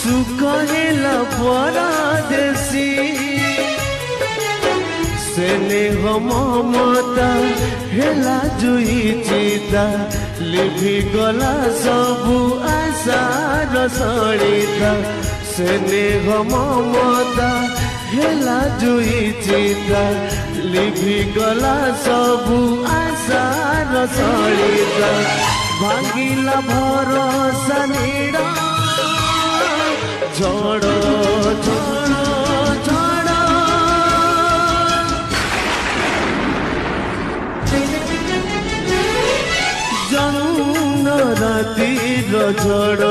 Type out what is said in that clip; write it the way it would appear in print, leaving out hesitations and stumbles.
सुख हेला परदेशी स्नेह ममता हेला जुई चिता लिभि गला सबु आशार सड़िता स्नेह ममता हेला जुई चिता लिभि गला सबु आशार सड़िता भांगिला भरोसा नीड़ा झड़ झड़ झड़ जन्म रातिर झड़